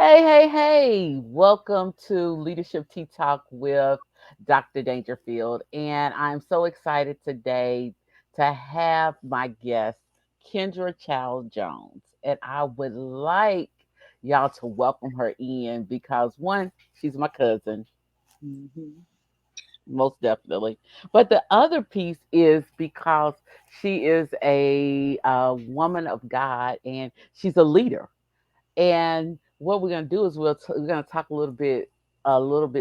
Hey, hey, hey. Welcome to Leadership Tea Talk with Dr. Dangerfield. And I'm so excited today to have my guest, Kendra Childs Jones. And I would like y'all to welcome her in because, one, she's my cousin, Mhm. most definitely. But the other piece is because she is a woman of God and she's a leader. And what we're gonna do is we're gonna talk a little bit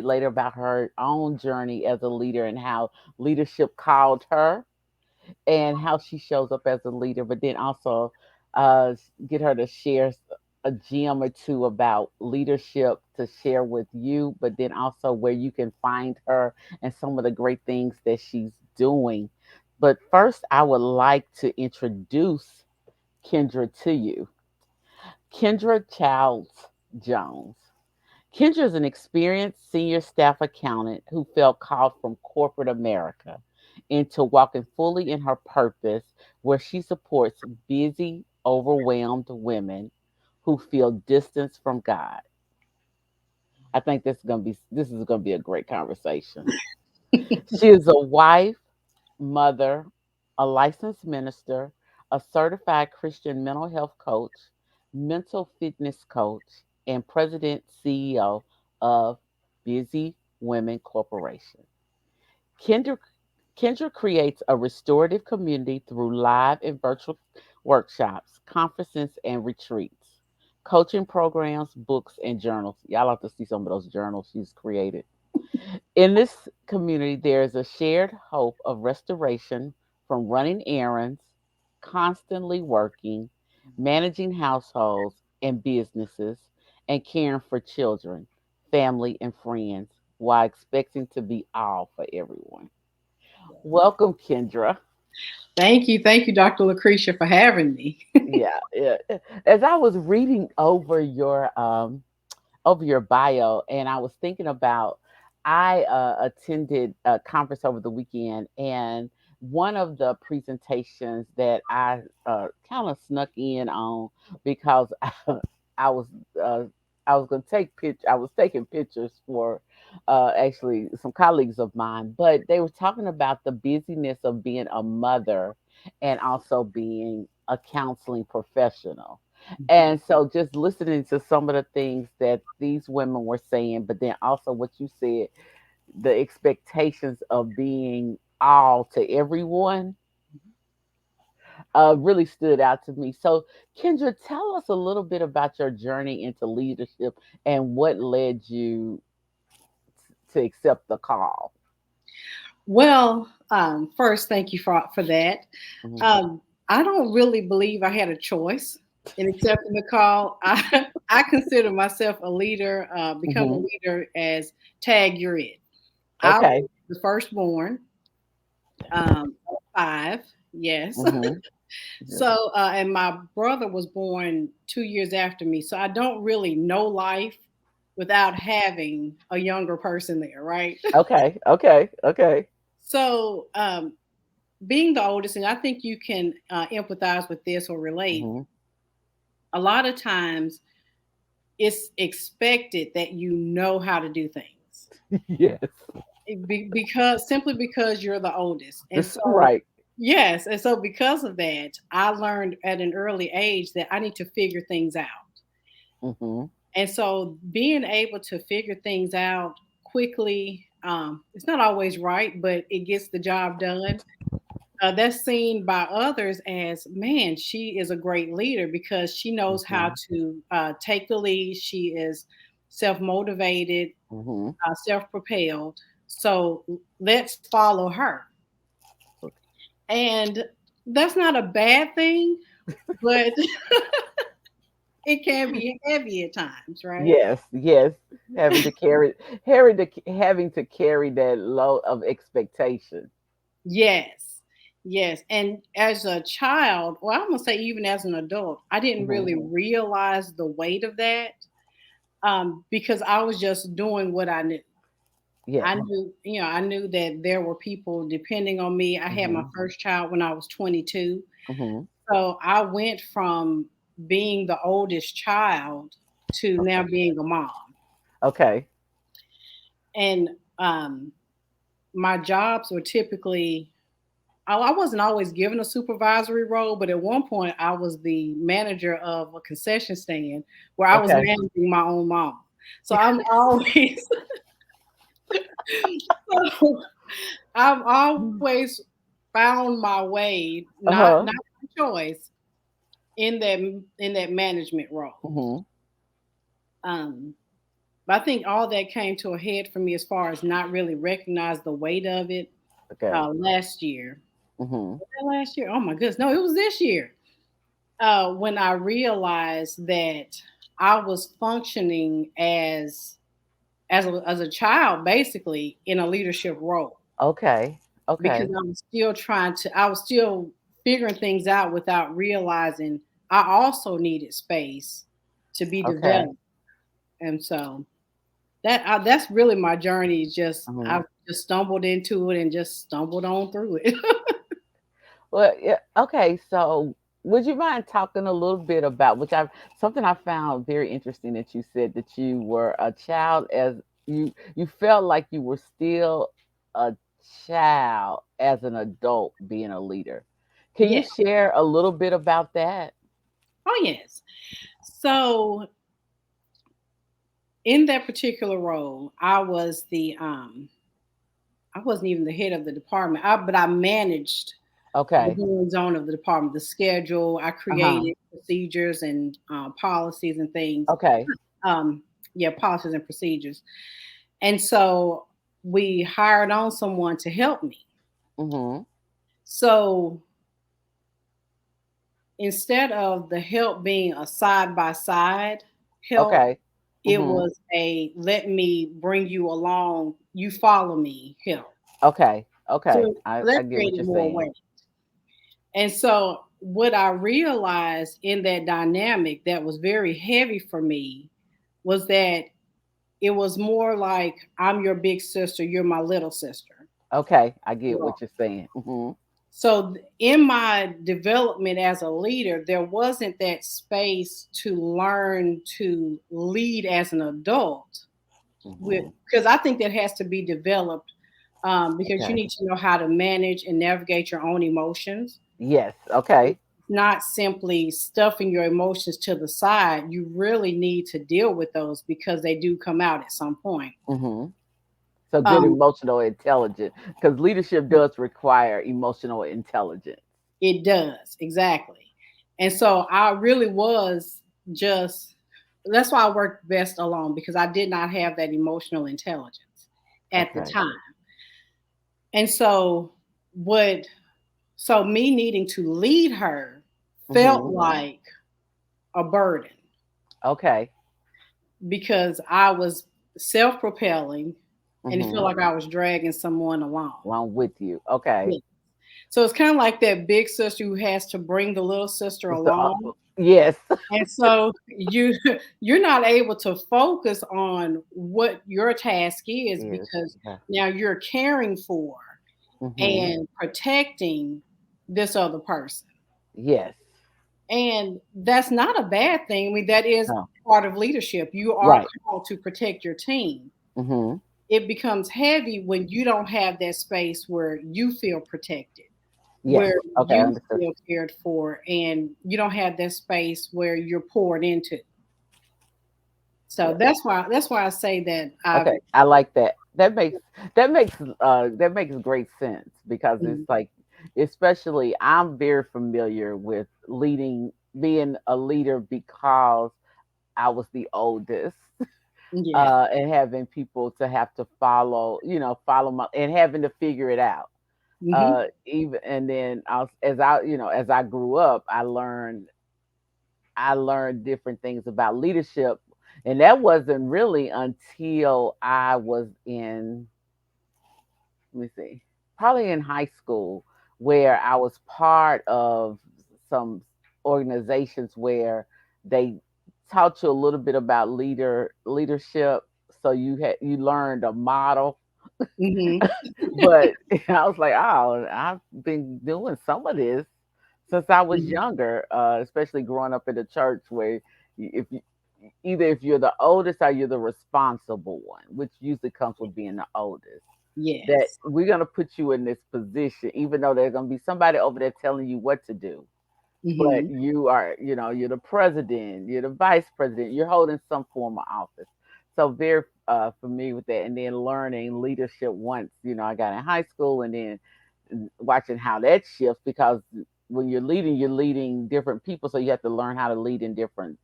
later about her own journey as a leader and how leadership called her and how she shows up as a leader. But then also get her to share a gem or two about leadership to share with you. But then also where you can find her and some of the great things that she's doing. But first, I would like to introduce Kendra to you. Kendra Childs Jones. Kendra is an experienced senior staff accountant who felt called from corporate America into walking fully in her purpose, where she supports busy, overwhelmed women who feel distance from God. I think this is gonna be a great conversation. She is a wife, mother, a licensed minister, a certified Christian mental health coach, mental fitness coach, and president CEO of Busy Women Corporation. Kendra, Kendra creates a restorative community through live and virtual workshops, conferences, and retreats, coaching programs, books, and journals. Y'all have to see some of those journals she's created. In this community, there is a shared hope of restoration from running errands, constantly working, managing households and businesses, and caring for children, family, and friends while expecting to be all for everyone. Welcome, Kendra. Thank you, Dr. Lucretia, for having me. Yeah, yeah. As I was reading over your bio, and I was thinking about I attended a conference over the weekend, and one of the presentations that I kind of snuck in on because I was uh, I was going to I was taking pictures for actually some colleagues of mine, but they were talking about the busyness of being a mother and also being a counseling professional. And so just listening to some of the things that these women were saying, but then also what you said, the expectations of being all to everyone really stood out to me. So, Kendra, tell us a little bit about your journey into leadership and what led you to accept the call. Well, first, thank you for that. Mhm. I don't really believe I had a choice in accepting the call. I consider myself a leader, become a Mhm. leader as tag you're it. I was Okay. the firstborn, of five, yes. Mhm. So, and my brother was born 2 years after me. So I don't really know life without having a younger person there, right? Okay. Okay. Okay. So, being the oldest, and I think you can empathize with this or relate, Mhm. a lot of times it's expected that you know how to do things. Yes. Because simply because you're the oldest. And This so, right. yes. And so, because of that, I learned at an early age that I need to figure things out. Mhm. And so being able to figure things out quickly, it's not always right, but it gets the job done. That's seen by others as, man, she is a great leader because she knows how Mhm. to take the lead. She is self motivated, Mhm. self propelled. So let's follow her. And that's not a bad thing, but it can be heavy at times, right? Yes, yes. Having to carry that load of expectation. Yes. Yes. And as a child, well, I'm gonna say even as an adult, I didn't Mhm. really realize the weight of that because I was just doing what I knew. Yes. I knew that there were people depending on me. I had my Mhm. first child when I was 22. Mhm. So I went from being the oldest child to now Okay. being a mom. Okay. And my jobs were typically, I wasn't always given a supervisory role, but at one point I was the manager of a concession stand where I was Okay. managing my own mom. So I'm always, so I've always found my way, not Uh-huh. by choice, in that management role. Mhm. Um, but I think all that came to a head for me as far as not really recognize the weight of it Okay. last year. Mhm. Was that last year? Oh my goodness, no, it was this year. When I realized that I was functioning as a child, basically in a leadership role, Okay. because Okay. I was still figuring things out without realizing I also needed space to be Okay. developed. And so that's really my journey. Just Mhm. I've just stumbled into it and just stumbled on through it. Well, yeah, okay, so would you mind talking a little bit about which I something I found very interesting that you said that you were a child as you felt like you were still a child as an adult being a leader. Can you Yeah. share a little bit about that? Oh yes. So in that particular role, I wasn't even the head of the department, but I managed the Okay. goings on of the department, the schedule. I Uh-huh. created procedures and policies and things. Okay. Um, yeah, policies and procedures. And so we hired on someone to help me. Mhm. So instead of the help being a side by side help, Okay. it Mhm. was a let me bring you along, you follow me help. Okay. Okay. So I that get what created you're more saying. weight. And so what I realized in that dynamic that was very heavy for me was that it was more like I'm your big sister, you're my little sister. Okay, I get what you're saying. Mhm. So in my development as a leader, there wasn't that space to learn to lead as an adult with, Mhm. because I think that has to be developed, because you Okay. need to know how to manage and navigate your own emotions. Yes. Okay. Not simply stuffing your emotions to the side. You really need to deal with those because they do come out at some point. Mhm. So good Um, emotional intelligence, because leadership does require emotional intelligence. it does, exactly. And so I really was just, that's why I worked best alone, because I did not have that emotional intelligence at the Okay. time. And so what so me needing to lead her felt Mhm. like a burden Okay. because I was self-propelling and it felt Mhm. like I was dragging someone along. Well, I'm with you. Okay. Yeah. So it's kind of like that big sister who has to bring the little sister So, along. yes. And so you're not able to focus on what your task is Yes. because Yeah. now you're caring for Mhm. and protecting this other person. Yes. And that's not a bad thing. I mean, that is No. part of leadership. You are Right. called to protect your team. Mhm. It becomes heavy when you don't have that space where you feel protected, Yes. where Okay. I you understood. feel cared for, and you don't have that space where you're poured into. So Yeah. that's why I say that I've. Okay. I like that. That makes great sense because it's Mhm. like, especially I'm very familiar with being a leader because I was the oldest, Yeah. and having people to have to follow my and having to figure it out. Hmm. Even and then as I grew up, I learned different things about leadership, and that wasn't really until I was in, let me see, probably in high school, where I was part of some organizations where they taught you a little bit about leadership. So you learned a model, Hmm. but I was like, oh, I've been doing some of this since I was Hmm. younger, especially growing up in the church where if either if you're the oldest or you're the responsible one, which usually comes with being the oldest, that Yes. we're going to put you in this position, even though there's going to be somebody over there telling you what to do. But Hmm. you are, you're the president, you're the vice president, you're holding some form of office. So very familiar with that. And then learning leadership once, I got in high school, and then watching how that shifts, because when you're leading different people. So you have to learn how to lead in different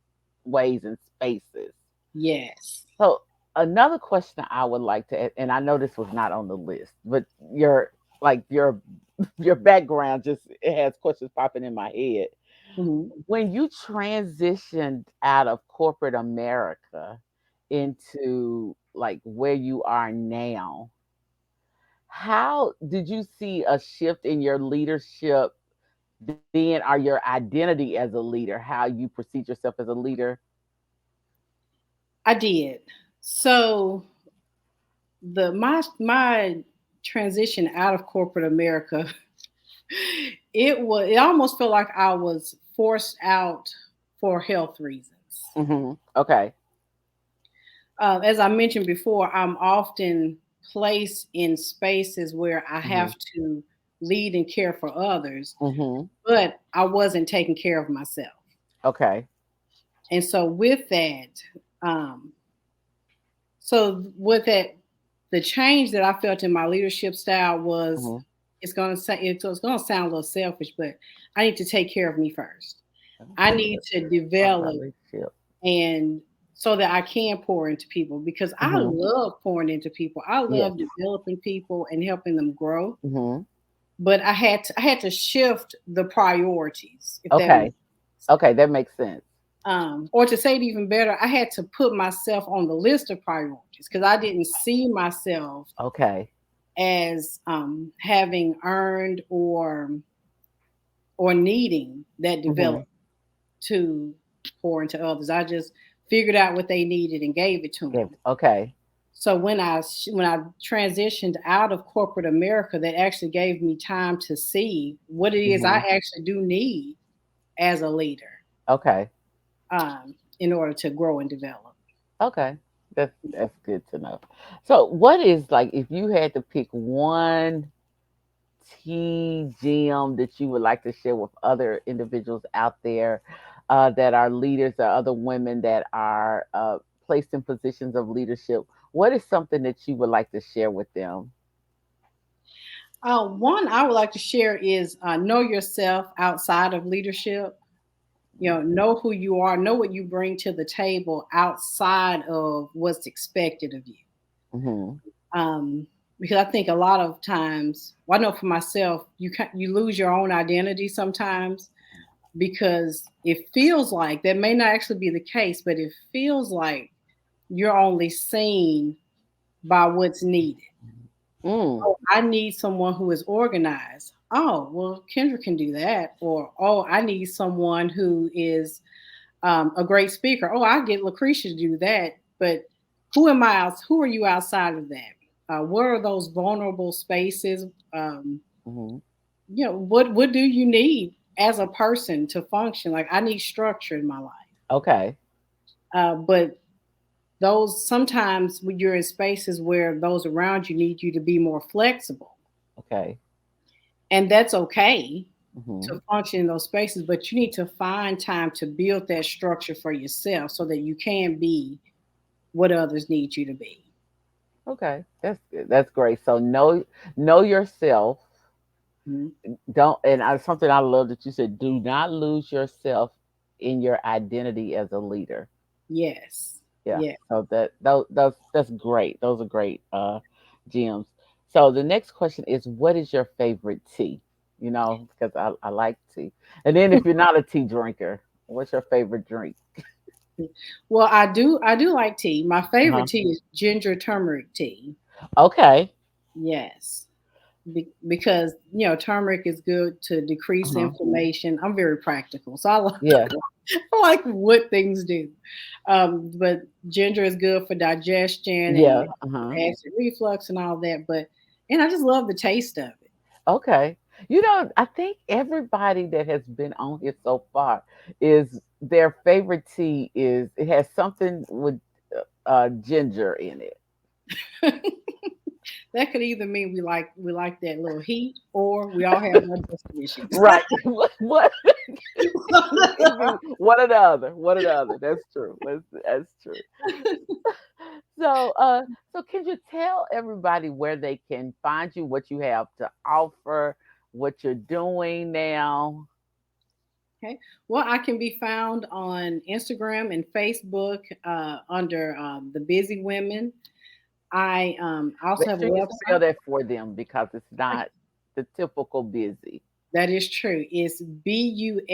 ways and spaces. Yes. So another question I would like to, and I know this was not on the list, but your your background just, it has questions popping in my head. Hmm. When you transitioned out of corporate America into like where you are now, how did you see a shift in your leadership then, or your identity as a leader, how you perceive yourself as a leader? I did. So my transition out of corporate America, it almost felt like I was forced out for health reasons. Okay. As I mentioned before, I'm often placed in spaces where I hmm have to lead and care for others, hmm but I wasn't taking care of myself. Okay. And so with that, um, with that, the change that I felt in my leadership style was, hmm it's gonna sound a little selfish, but I need to take care of me first. I Okay. need to Let's talk about develop, leadership. and so that I can pour into people, because I hmm love pouring into people. I Yes. love developing people and helping them grow. hmm But I had to shift the priorities, if that Okay. makes Okay. That makes sense. or to say it even better, I had to put myself on the list of priorities because I didn't see myself Okay. as having earned or needing that hmm development to pour into others. I just figured out what they needed and gave it to Okay. them. Okay. So when I transitioned out of corporate America, that actually gave me time to see what it is I hmm actually do need as a leader, Okay. in order to grow and develop. Okay. That's good to know. So, what is, like, if you had to pick one key gem that you would like to share with other individuals out there that are leaders, or other women that are placed in positions of leadership? What is something that you would like to share with them? One I would like to share is know yourself outside of leadership. Know who you are, know what you bring to the table outside of what's expected of you. Mm-hmm. Um, because I think a lot of times, well, I know for myself, you lose your own identity sometimes because it feels like that may not actually be the case, but it feels like you're only seen by what's needed. Mm. Oh, I need someone who is organized. Oh, well, Kendra can do that. Or, oh, I need someone who is a great speaker. Oh, I get Lucretia to do that. But who am I? Who are you outside of that? What are those vulnerable spaces? Um, Mm-hmm. what do you need as a person to function? Like I need structure in my life. Okay. But those sometimes when you're in spaces where those around you need you to be more flexible, Okay. and that's okay Mm-hmm. to function in those spaces, but you need to find time to build that structure for yourself so that you can be what others need you to be. Okay. That's good. That's great. So know yourself. Mhm. Don't, and something I love that you said, do not lose yourself in your identity as a leader. Yes. Yeah. Yeah. So that's great. Those are great gems. So the next question is, what is your favorite tea? Because I like tea. And then if you're not a tea drinker, what's your favorite drink? Well, I do like tea. My favorite Uh-huh. tea is ginger turmeric tea. Okay. Yes. Because turmeric is good to decrease Uh-huh. inflammation. I'm very practical, so I like, Yeah. I like what things do. But ginger is good for digestion and Yeah. Uh-huh. acid reflux and all that. And I just love the taste of it. Okay. I think everybody that has been on here so far is their favorite tea is it has something with ginger in it. That could either mean we like that little heat, or we all have digestive issues. Right. What? It could be one or the other. One or the other. That's true. That's true. So can you tell everybody where they can find you, what you have to offer, what you're doing now? Okay. Well, I can be found on Instagram and Facebook under the Busy Women. I also Make have a sure you spell website. that for them because it's not the typical busy. That is true. It's BUS-E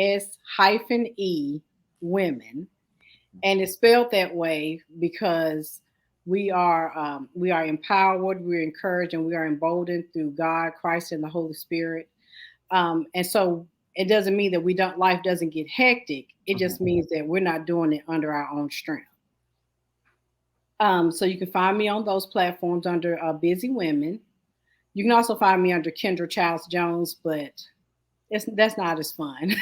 women, and it's spelled that way because we are empowered, we're encouraged, and we are emboldened through God, Christ, and the Holy Spirit. And so it doesn't mean that we don't life doesn't get hectic. It Mhm. just means that we're not doing it under our own strength. So you can find me on those platforms under Busy Women. You can also find me under Kendra Childs Jones, but that's not as fun.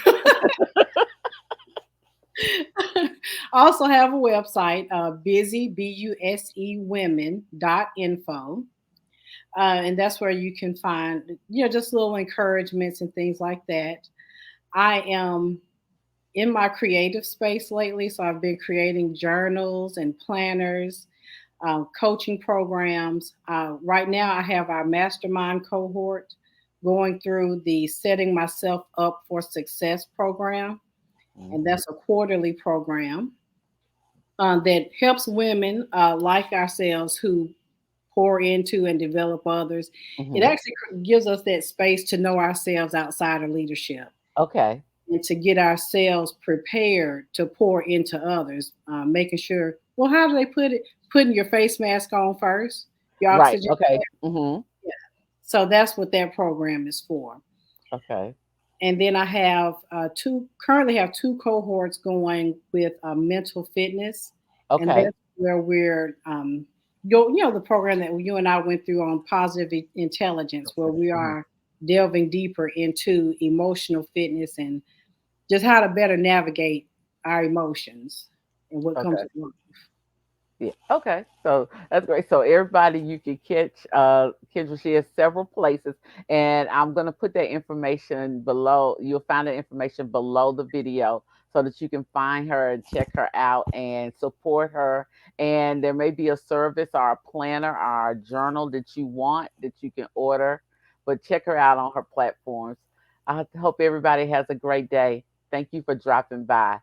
I also have a website, busewomen.info. And that's where you can find, just little encouragements and things like that. I am in my creative space lately, so I've been creating journals and planners, coaching programs. Right now, I have our mastermind cohort going through the Setting Myself Up for Success program, and Mhm. that's a quarterly program that helps women like ourselves who pour into and develop others. It Mhm. actually gives us that space to know ourselves outside of leadership Okay. and to get ourselves prepared to pour into others, making sure, well, how do they put it? Putting your face mask on first, your Right. oxygen. Okay. Mhm. Yeah. So that's what that program is for. Okay. And then I have currently have two cohorts going with mental fitness, and Okay. that's where we're the program that you and I went through on positive intelligence, where we Mhm. are delving deeper into emotional fitness and just how to better navigate our emotions and what comes Okay. with life. Yeah. Okay. So that's great. So everybody, you can catch Kendra. She has several places, and I'm gonna put that information below. You'll find that information below the video so that you can find her and check her out and support her. And there may be a service or a planner or a journal that you want that you can order, but check her out on her platforms. I hope everybody has a great day. Thank you for dropping by.